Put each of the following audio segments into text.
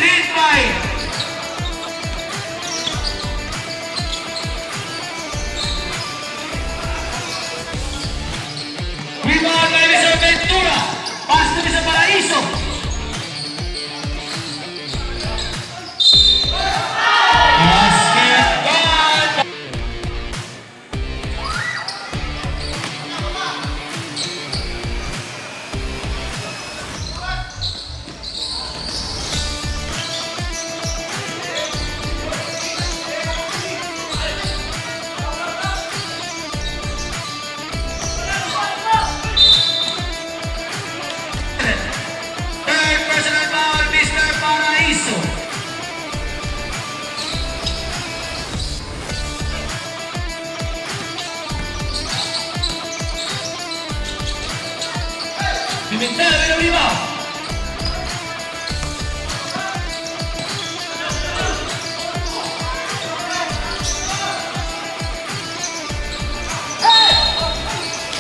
Lead by rebound by Mr. Ventura. Pass to Mr. Paraiso. Basketball. Third personal foul, Mr. Paraiso. Pimentel with a rebound.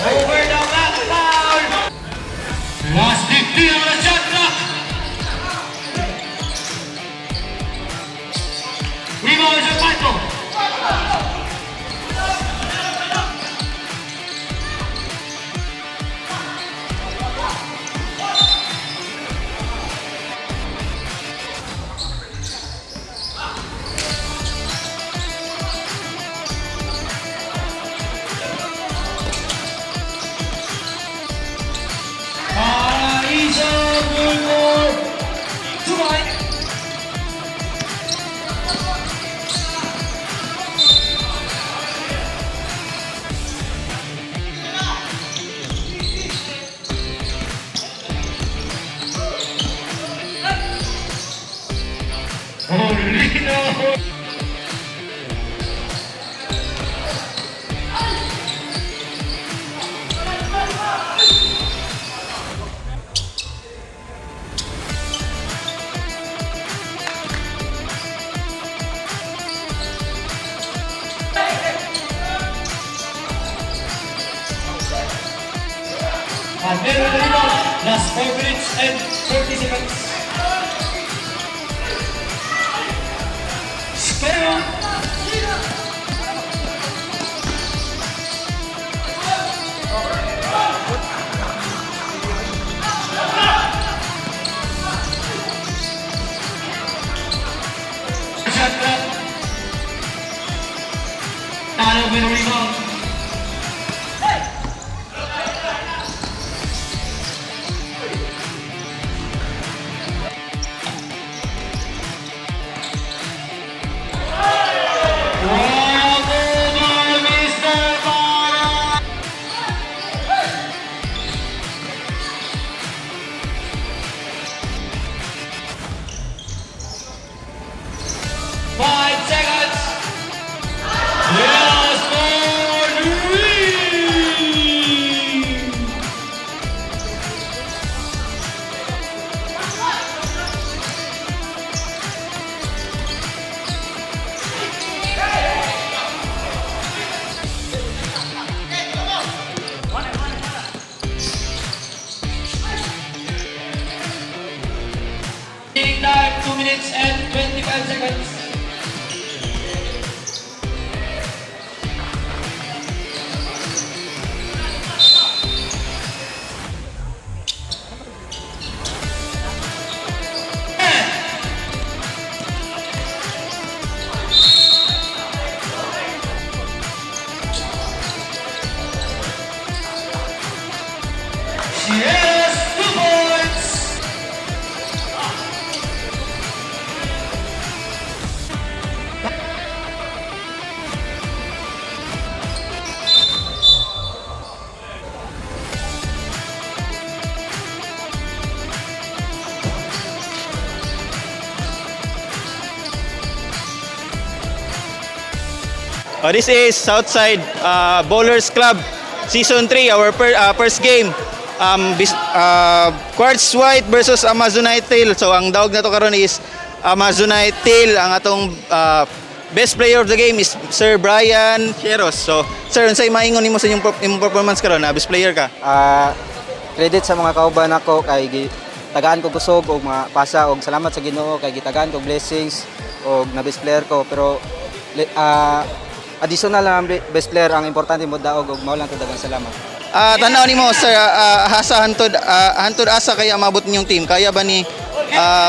Over the back foul. Last 15 on the shot clock. Rebound is a Pato. Paraiso, good ball. Tumay. Paulino. And then with the rebound, last 4 minutes and 30 seconds. Spell. Shot clock. Talo with a rebound. Time 2 minutes and 25 seconds. Yes, 2 points. This is Southside Bowlers Club Season 3, our first game. Quartz White versus Amazonite Tail. So ang dawag na to karon is Amazonite Tail. Ang atong best player of the game is Sir Brian Cheros. So sir, unsay maingon nimo sa inyong performance karon? Best player ka. Credit sa mga kauban ako kay tagaan ko kusog og mga pasa og salamat sa Ginoo kay gitagaan ko blessings og na best player ko pero additional lang ang best player ang importante mo daog og mao lang to daghang salamat. Tanaw nimo sir, hasa hantod asa kaya maabot ninyong team? Kaya ba ni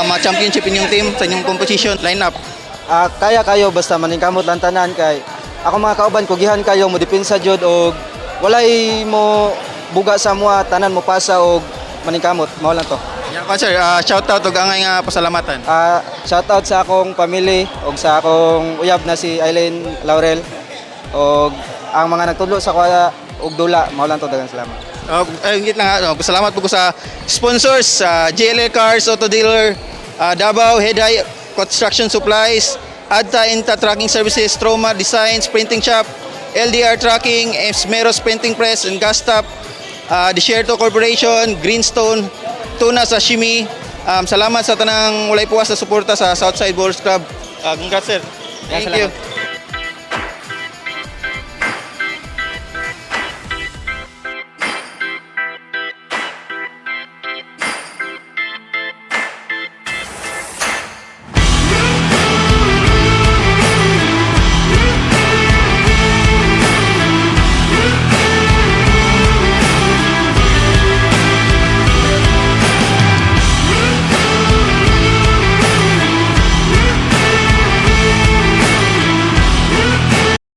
ma-championship inyong team sa inyong competition lineup? Kaya kayo basta maningkamot lang tanan kay ako mga kauban kugihan kayo mo depensa jud og walay mo buga sa mua tanan mo pasa og maningkamot mao lang to. Yeah, sir, shout out og angay nga pasalamatan. Shout out sa akong family og sa akong uyab na si Eileen Laurel og ang mga nagtudlo sa kuya og dula mao lang to daghang salamat. Ingit lang salamat po ko sa sponsors JLL Cars Auto Dealer, Davao Head High Construction Supplies, Adta Inta Tracking Services, Troma Designs Printing Shop, LDR Tracking, Esmeros Printing Press and Gas Stop, Desierto Corporation, Greenstone, Tuna Sashimi. Salamat sa tanang walay puwas na suporta sa Southside Bowlers Club. Congrats sir. Thank you.